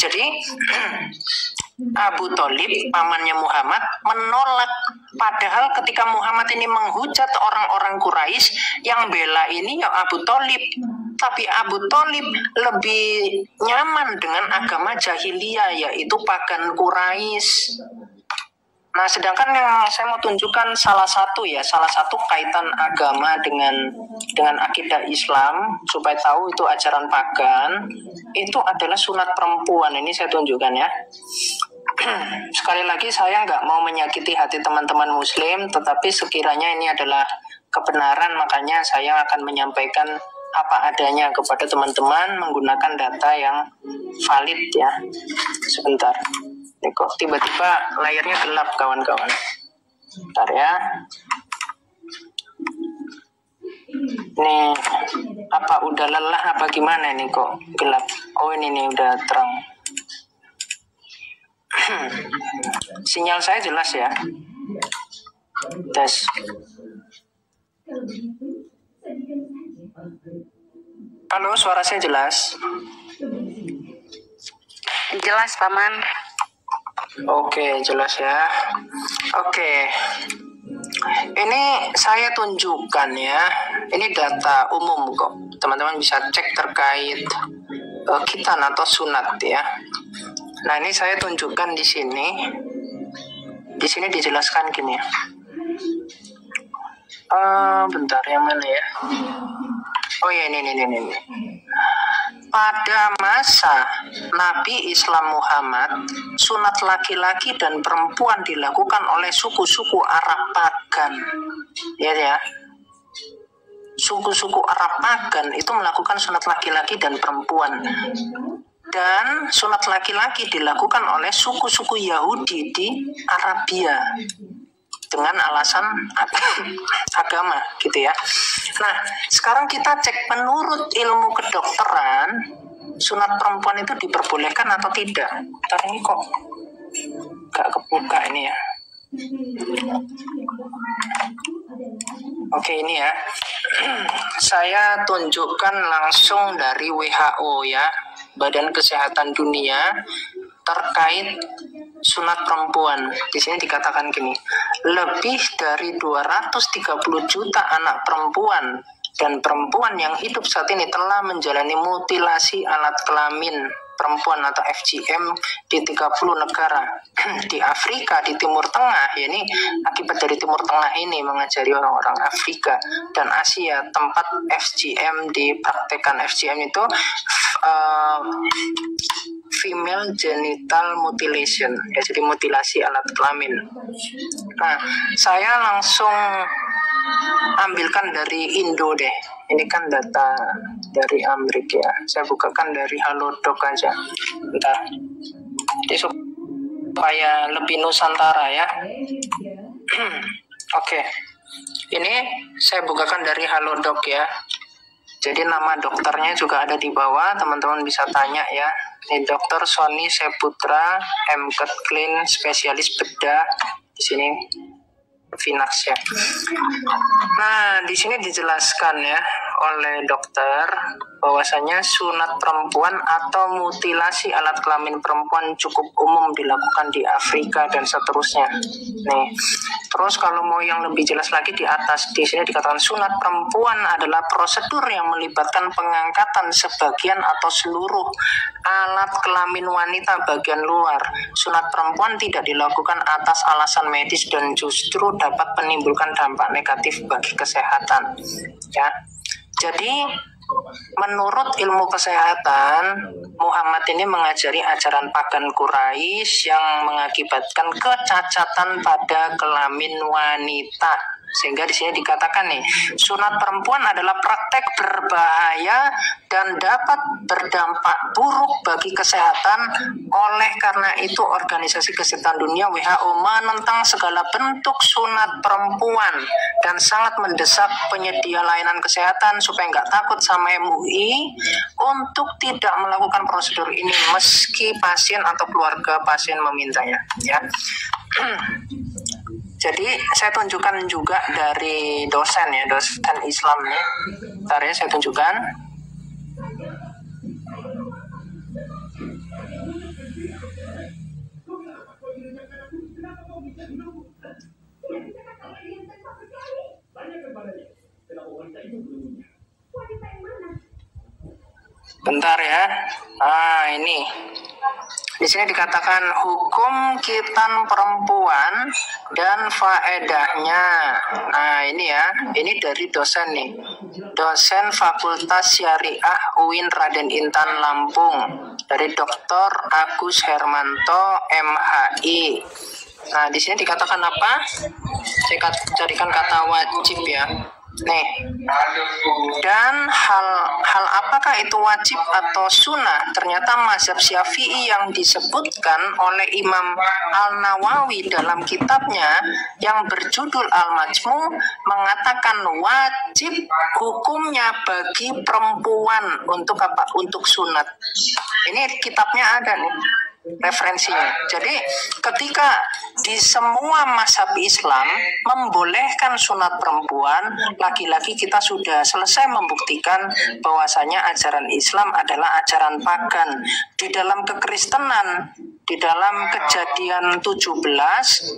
Jadi Abu Thalib, pamannya Muhammad, menolak. Padahal ketika Muhammad ini menghujat orang-orang Quraisy, yang bela ini ya Abu Thalib. Tapi Abu Thalib lebih nyaman dengan agama jahiliyah, yaitu pagan Quraisy. Nah, sedangkan yang saya mau tunjukkan salah satu kaitan agama dengan akidah Islam supaya tahu itu ajaran pagan, itu adalah sunat perempuan. Ini saya tunjukkan ya. Sekali lagi saya nggak mau menyakiti hati teman-teman Muslim, tetapi sekiranya ini adalah kebenaran, makanya saya akan menyampaikan apa adanya kepada teman-teman menggunakan data yang valid ya. Sebentar. Ini kok tiba-tiba layarnya gelap kawan-kawan. Bentar ya. Ini apa udah lelah apa gimana nih kok gelap? Oh ini nih udah terang. Sinyal saya jelas ya. Tes. Halo, suara saya jelas? Jelas, Paman. Oke, jelas ya. Oke. Ini saya tunjukkan ya. Ini data umum kok. Teman-teman bisa cek terkait khitan atau sunat ya. Nah, ini saya tunjukkan di sini. Di sini dijelaskan gini ya. Bentar yang mana ya? Oh ya ini. Pada masa Nabi Islam Muhammad, sunat laki-laki dan perempuan dilakukan oleh suku-suku Arab pagan. Ya. Suku-suku Arab pagan itu melakukan sunat laki-laki dan perempuan. Dan sunat laki-laki dilakukan oleh suku-suku Yahudi di Arabia dengan alasan agama gitu ya. Nah, sekarang kita cek menurut ilmu kedokteran, sunat perempuan itu diperbolehkan atau tidak. Ntar ini kok gak kebuka ini ya. Oke ini ya. Saya tunjukkan langsung dari WHO ya, Badan Kesehatan Dunia, terkait sunat perempuan. Di sini dikatakan gini, lebih dari 230 juta anak perempuan dan perempuan yang hidup saat ini telah menjalani mutilasi alat kelamin perempuan atau FGM di 30 negara. Di Afrika, di Timur Tengah, ya ini akibat dari Timur Tengah ini mengajari orang-orang Afrika dan Asia tempat FGM dipraktekkan. FGM itu female genital mutilation, ya jadi mutilasi alat kelamin. Nah, saya langsung ambilkan dari Indo deh. Ini kan data dari Amerika ya. Saya bukakan dari Halodoc aja. Bentar. Jadi supaya lebih Nusantara ya. Oke. Ini saya bukakan dari Halodoc ya. Jadi nama dokternya juga ada di bawah, teman-teman bisa tanya ya. Ini Dr. Sony Seputra, MCAT Clean, spesialis bedah. Di sini Finax ya. Nah, di sini dijelaskan ya oleh dokter bahwasanya sunat perempuan atau mutilasi alat kelamin perempuan cukup umum dilakukan di Afrika dan seterusnya. Nih, terus kalau mau yang lebih jelas lagi di atas, di sini dikatakan sunat perempuan adalah prosedur yang melibatkan pengangkatan sebagian atau seluruh alat kelamin wanita bagian luar. Sunat perempuan tidak dilakukan atas alasan medis dan justru dapat menimbulkan dampak negatif bagi kesehatan. Ya. Jadi menurut ilmu kesehatan, Muhammad ini mengajari ajaran pagan Quraisy yang mengakibatkan kecacatan pada kelamin wanita. Sehingga di sini dikatakan nih, sunat perempuan adalah praktek berbahaya dan dapat berdampak buruk bagi kesehatan. Oleh karena itu, Organisasi Kesehatan Dunia WHO menentang segala bentuk sunat perempuan dan sangat mendesak penyedia layanan kesehatan supaya nggak takut sama MUI untuk tidak melakukan prosedur ini meski pasien atau keluarga pasien memintanya. Ya. Jadi saya tunjukkan juga dari dosen ya, dosen Islam nih. Bentar ya, saya tunjukkan. Bentar ya. Ini. Di sini dikatakan hukum khitan perempuan dan faedahnya. Nah, ini ya. Ini dari dosen nih. Dosen Fakultas Syariah UIN Raden Intan Lampung, dari Dr. Agus Hermanto MHI. Nah, di sini dikatakan apa? Saya carikan kata wajib ya. Nih, dan hal apakah itu wajib atau sunnah? Ternyata mazhab Syafi'i yang disebutkan oleh Imam Al-Nawawi dalam kitabnya yang berjudul Al-Majmu mengatakan wajib hukumnya bagi perempuan untuk apa? Untuk sunat. Ini kitabnya ada nih referensinya. Jadi ketika di semua mazhab Islam membolehkan sunat perempuan, laki-laki kita sudah selesai membuktikan bahwasanya ajaran Islam adalah ajaran pagan. Di dalam kekristenan, di dalam Kejadian 17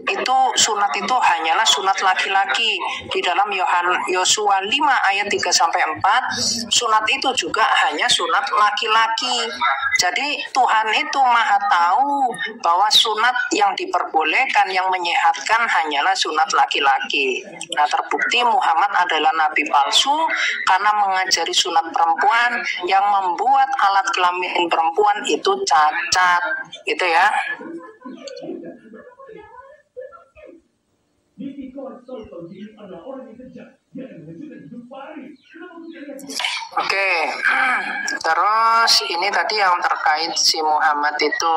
itu sunat itu hanyalah sunat laki-laki. Di dalam Yosua 5 ayat 3-4 sunat itu juga hanya sunat laki-laki. Jadi Tuhan itu maha tahu bahwa sunat yang diperbolehkan, yang menyehatkan hanyalah sunat laki-laki. Nah, terbukti Muhammad adalah nabi palsu karena mengajari sunat perempuan yang membuat alat kelamin perempuan itu cacat, gitu ya. Oke, terus ini tadi yang terkait si Muhammad itu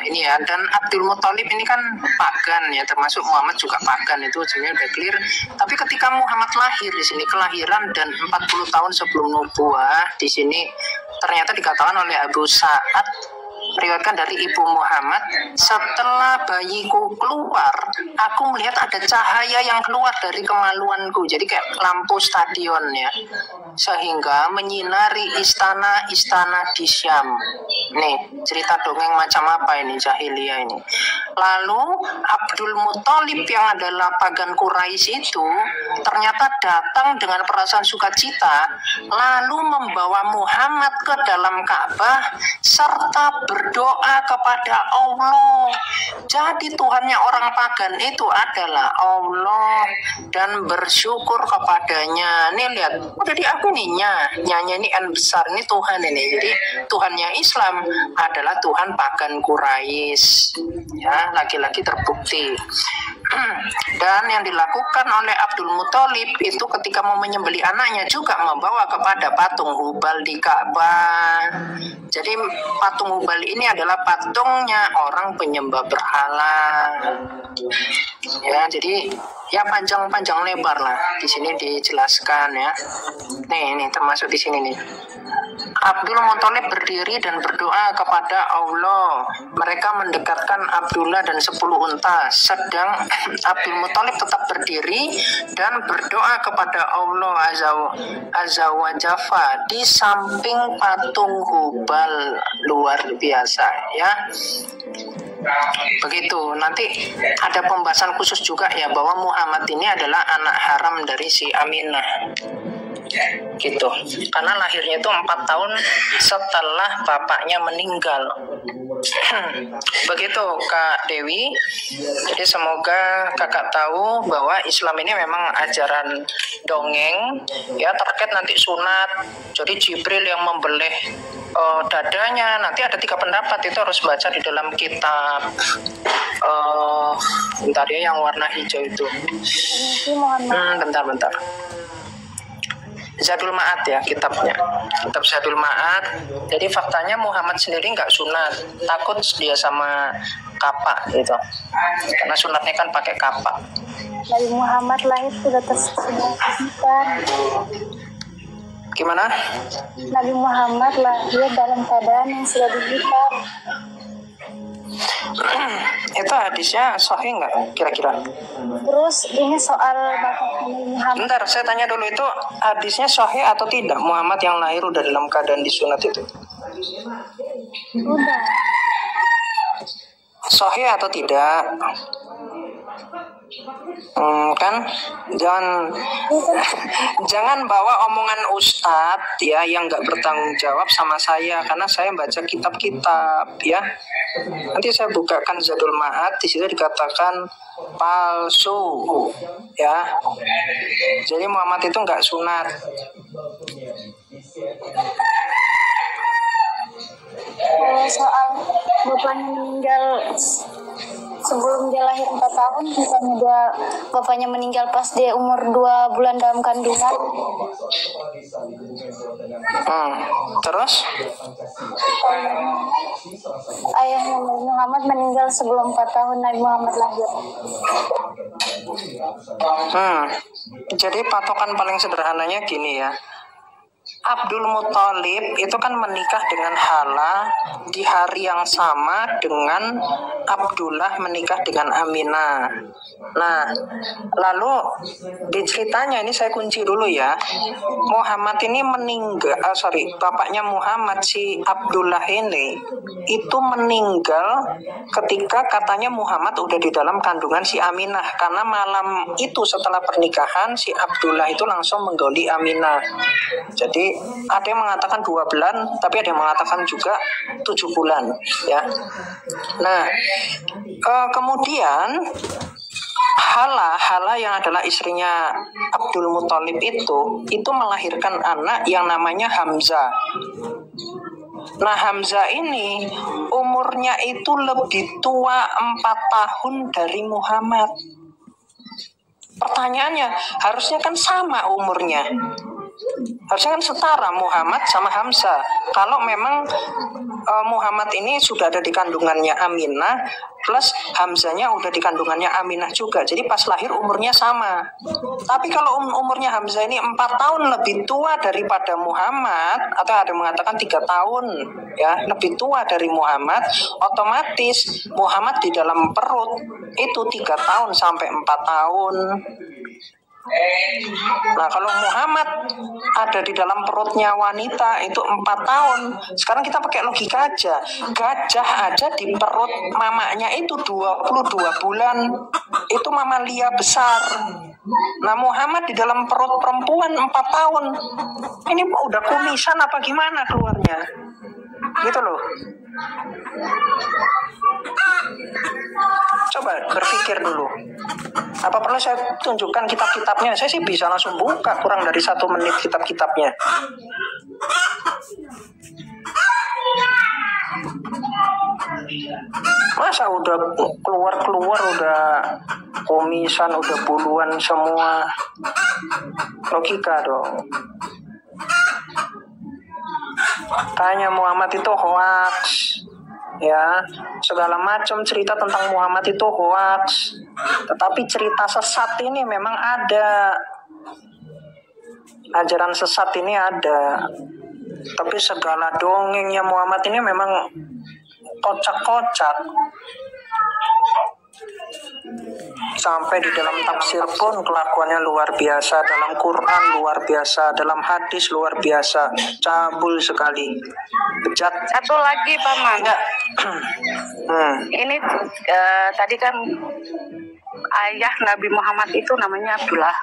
ini ya, dan Abdul Muthalib ini kan pagan ya, termasuk Muhammad juga pagan, itu sebenarnya udah clear. Tapi ketika Muhammad lahir di sini, kelahiran dan 40 tahun sebelum nubuah, di sini ternyata dikatakan oleh Abu Sa'ad, meriwayatkan dari ibu Muhammad, setelah bayiku keluar, aku melihat ada cahaya yang keluar dari kemaluanku, jadi kayak lampu stadion ya, sehingga menyinari istana-istana di Syam. Nih, cerita dongeng macam apa ini, jahiliyah ini. Lalu Abdul Muthalib yang adalah pagan Quraisy itu ternyata datang dengan perasaan sukacita, lalu membawa Muhammad ke dalam Ka'bah serta berdoa kepada Allah. Jadi Tuhannya orang pagan itu adalah Allah dan bersyukur kepadanya. Nih lihat, jadi aku nih nyanya ini N besar, ini Tuhan ini. Jadi Tuhannya Islam adalah Tuhan pagan Quraisy. Ya, laki-laki terbukti. Dan yang dilakukan oleh Abdul Muthalib itu ketika mau menyembelih anaknya juga membawa kepada patung Hubal di Ka'bah. Jadi patung Hubal ini adalah patungnya orang penyembah berhala. Ya, jadi ya panjang lebar lah di sini dijelaskan ya. Nih termasuk di sini nih. Abdul Muthalib berdiri dan berdoa kepada Allah. Mereka mendekatkan Abdullah dan 10 unta. Sedang Abdul Muthalib tetap berdiri dan berdoa kepada Allah Azza wa Jalla di samping patung Hubal. Luar biasa ya. Begitu. Nanti ada pembahasan khusus juga ya, bahwa Muhammad ini adalah anak haram dari si Aminah. Gitu, karena lahirnya itu 4 tahun setelah bapaknya meninggal. Begitu Kak Dewi. Jadi semoga kakak tahu bahwa Islam ini memang ajaran dongeng ya, terkait nanti sunat. Jadi Jibril yang membeleh dadanya. Nanti ada 3 pendapat, itu harus baca di dalam kitab bentar ya, yang warna hijau itu. Bentar. Zadul Ma'ad ya kitabnya, kitab Zadul Ma'ad. Jadi faktanya Muhammad sendiri nggak sunat, takut dia sama kapak gitu, karena sunatnya kan pakai kapak. Nabi Muhammad lahir sudah tersebar. Gimana? Nabi Muhammad lahir dalam keadaan yang sudah dihitam. Itu hadisnya sahih nggak kira-kira? Terus ini soal Nabi Muhammad. Bentar, saya tanya dulu, itu hadisnya sahih atau tidak? Muhammad yang lahir udah dalam keadaan disunat itu? Udah. Sahih atau tidak? Kan jangan bawa omongan ustadz ya yang nggak bertanggung jawab sama saya, karena saya baca kitab-kitab ya. Nanti saya bukakan Zadul Ma'ad, di situ dikatakan palsu ya. Jadi Muhammad itu nggak sunat. Kalau soal bapaknya meninggal sebelum dia lahir 4 tahun, misalnya bapaknya meninggal pas dia umur 2 bulan dalam kandungan. Terus? Ayahnya Nabi Muhammad meninggal sebelum 4 tahun Nabi Muhammad lahir. Jadi patokan paling sederhananya gini ya. Abdul Muthalib itu kan menikah dengan Hala di hari yang sama dengan Abdullah menikah dengan Aminah. Nah, lalu di ceritanya ini saya kunci dulu ya. Muhammad ini bapaknya Muhammad si Abdullah ini itu meninggal ketika katanya Muhammad udah di dalam kandungan si Aminah, karena malam itu setelah pernikahan si Abdullah itu langsung menggoli Aminah. Jadi ada yang mengatakan 2 bulan, tapi ada yang mengatakan juga 7 bulan ya. Nah, kemudian Hala yang adalah istrinya Abdul Muthalib itu melahirkan anak yang namanya Hamzah. Nah, Hamzah ini umurnya itu lebih tua 4 tahun dari Muhammad. Pertanyaannya, harusnya kan sama umurnya. Harusnya kan setara Muhammad sama Hamzah. Kalau memang Muhammad ini sudah ada di kandungannya Aminah, plus Hamzahnya udah di kandungannya Aminah juga. Jadi pas lahir umurnya sama. Tapi kalau umurnya Hamzah ini 4 tahun lebih tua daripada Muhammad, atau ada yang mengatakan 3 tahun ya, lebih tua dari Muhammad, otomatis Muhammad di dalam perut itu 3 tahun sampai 4 tahun. Nah, kalau Muhammad ada di dalam perutnya wanita itu 4 tahun. Sekarang kita pakai logika aja. Gajah aja di perut mamanya itu 22 bulan. Itu mamalia besar. Nah, Muhammad di dalam perut perempuan 4 tahun. Ini udah kumisan apa gimana keluarnya? Gitu loh. Coba berpikir dulu. Apa perlu saya tunjukkan kitab-kitabnya? Saya sih bisa langsung buka, kurang dari 1 menit kitab-kitabnya. Masa udah keluar udah kumisan, udah buluan semua. Logika dong. Tanya Muhammad itu hoax. Ya, segala macam cerita tentang Muhammad itu hoax. Tetapi cerita sesat ini memang ada. Ajaran sesat ini ada. Tapi segala dongengnya Muhammad ini memang kocak-kocak. Sampai di dalam tafsir pun kelakuannya luar biasa, dalam Quran luar biasa, dalam hadis luar biasa, cabul sekali, bejat. Satu lagi Paman. Ya. Ini tadi kan ayah Nabi Muhammad itu namanya Abdullah.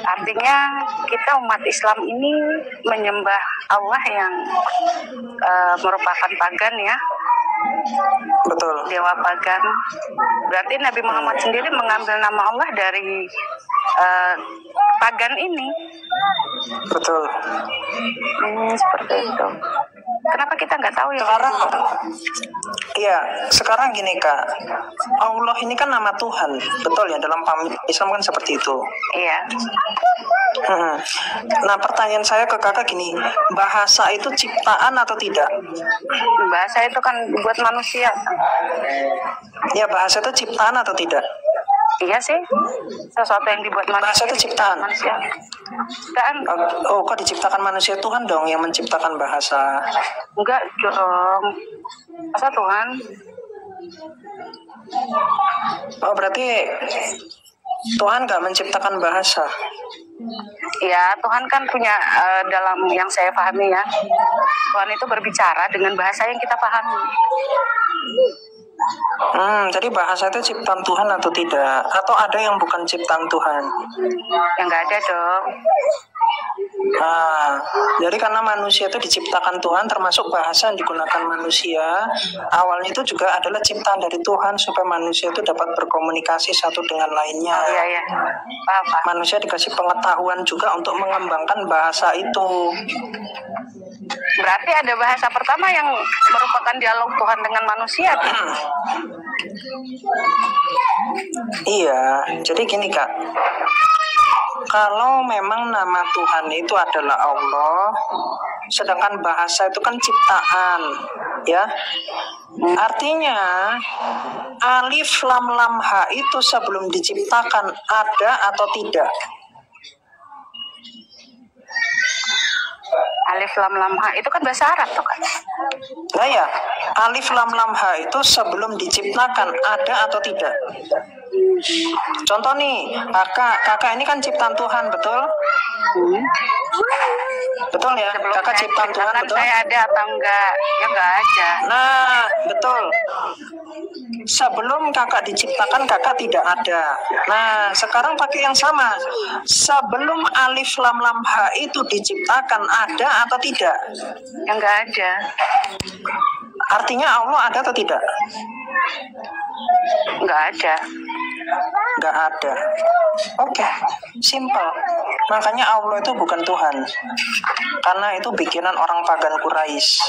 Artinya kita umat Islam ini menyembah Allah yang merupakan pagan ya. Betul. Dewa pagan. Berarti Nabi Muhammad sendiri mengambil nama Allah dari pagan ini. Betul. Seperti itu. Kenapa kita nggak tahu ya? Sekarang gini Kak, Allah ini kan nama Tuhan, betul ya, dalam paham Islam kan seperti itu. Iya. Nah, pertanyaan saya ke Kakak gini, bahasa itu ciptaan atau tidak? Bahasa itu kan buat manusia. Ya, bahasa itu ciptaan atau tidak? Iya sih, sesuatu yang dibuat manusia. Bahasa itu ciptaan. Manusia. Ciptaan. Oh, kok diciptakan manusia? Tuhan dong yang menciptakan bahasa. Enggak dong. Masa Tuhan? Oh, berarti Tuhan nggak menciptakan bahasa. Ya, Tuhan kan punya dalam yang saya pahami ya, Tuhan itu berbicara dengan bahasa yang kita pahami. Jadi bahasa itu ciptaan Tuhan atau tidak? Atau ada yang bukan ciptaan Tuhan? Yang nggak ada dong. Nah, jadi karena manusia itu diciptakan Tuhan, termasuk bahasa yang digunakan manusia, awalnya itu juga adalah ciptaan dari Tuhan supaya manusia itu dapat berkomunikasi satu dengan lainnya. Iya, iya. Paham. Manusia dikasih pengetahuan juga untuk mengembangkan bahasa itu. Berarti ada bahasa pertama yang merupakan dialog Tuhan dengan manusia. Iya, jadi gini Kak. Kalau memang nama Tuhan itu adalah Allah, sedangkan bahasa itu kan ciptaan, ya. Artinya alif lam lam ha itu sebelum diciptakan ada atau tidak? Alif lam lam ha itu kan bahasa Arab tuh kan. Nah ya, alif lam lam ha itu sebelum diciptakan ada atau tidak? Contoh nih, kakak ini kan ciptaan Tuhan, betul? Betul ya, kakak ciptaan Tuhan, betul? Saya ada atau enggak? Ya enggak ada. Nah, betul. Sebelum kakak diciptakan, kakak tidak ada. Nah, sekarang pakai yang sama. Sebelum alif lam lam ha itu diciptakan, ada atau tidak? Ya enggak ada. Artinya Allah ada atau tidak? Enggak ada. Nggak ada. Oke, simple. Makanya Allah itu bukan Tuhan, karena itu bikinan orang pagan Quraisy.